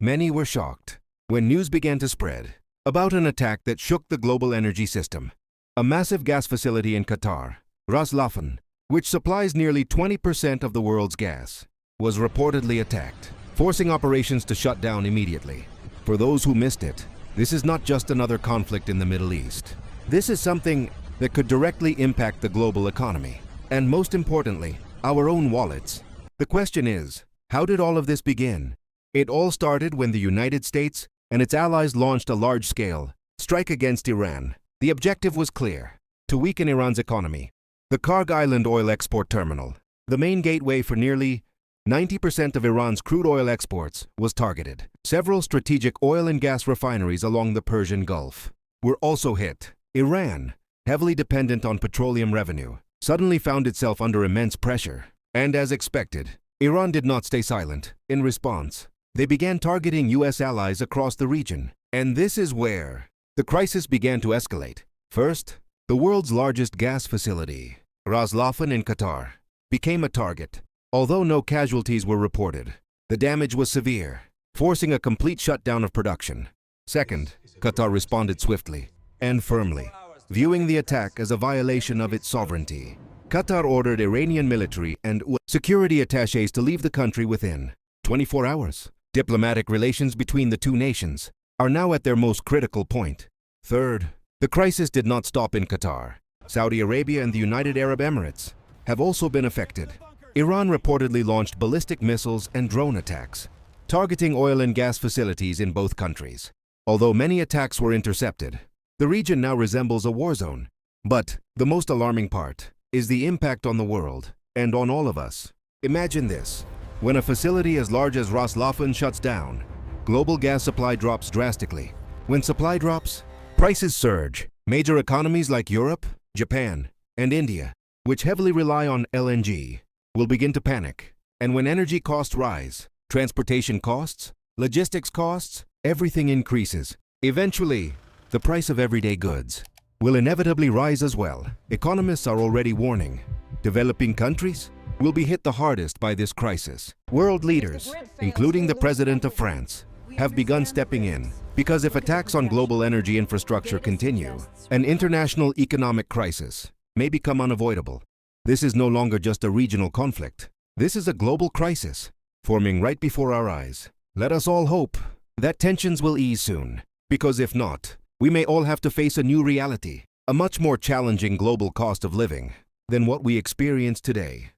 Many were shocked when news began to spread about an attack that shook the global energy system. A massive gas facility in Qatar, Ras Laffan, which supplies nearly 20% of the world's gas, was reportedly attacked, forcing operations to shut down immediately. For those who missed it, this is not just another conflict in the Middle East. This is something that could directly impact the global economy, and most importantly, our own wallets. The question is, how did all of this begin? It all started when the United States and its allies launched a large-scale strike against Iran. The objective was clear: to weaken Iran's economy. The Karg Island oil export terminal, the main gateway for nearly 90% of Iran's crude oil exports, was targeted. Several strategic oil and gas refineries along the Persian Gulf were also hit. Iran, heavily dependent on petroleum revenue, suddenly found itself under immense pressure. And as expected, Iran did not stay silent. In response, they began targeting U.S. allies across the region. And this is where the crisis began to escalate. First, the world's largest gas facility, Ras Laffan in Qatar, became a target. Although no casualties were reported, the damage was severe, forcing a complete shutdown of production. Second, Qatar responded swiftly and firmly, viewing the attack as a violation of its sovereignty. Qatar ordered Iranian military and security attachés to leave the country within 24 hours. Diplomatic relations between the two nations are now at their most critical point. Third, the crisis did not stop in Qatar. Saudi Arabia and the United Arab Emirates have also been affected. Iran reportedly launched ballistic missiles and drone attacks, targeting oil and gas facilities in both countries. Although many attacks were intercepted, the region now resembles a war zone. But the most alarming part is the impact on the world and on all of us. Imagine this: when a facility as large as Ras Laffan shuts down, global gas supply drops drastically. When supply drops, prices surge. Major economies like Europe, Japan, and India, which heavily rely on LNG, will begin to panic. And when energy costs rise, transportation costs, logistics costs, everything increases. Eventually, the price of everyday goods will inevitably rise as well. Economists are already warning developing countries will be hit the hardest by this crisis. World leaders, including the President of France, have begun stepping in, because if attacks on global energy infrastructure continue, an international economic crisis may become unavoidable. This is no longer just a regional conflict. This is a global crisis, forming right before our eyes. Let us all hope that tensions will ease soon, because if not, we may all have to face a new reality, a much more challenging global cost of living than what we experience today.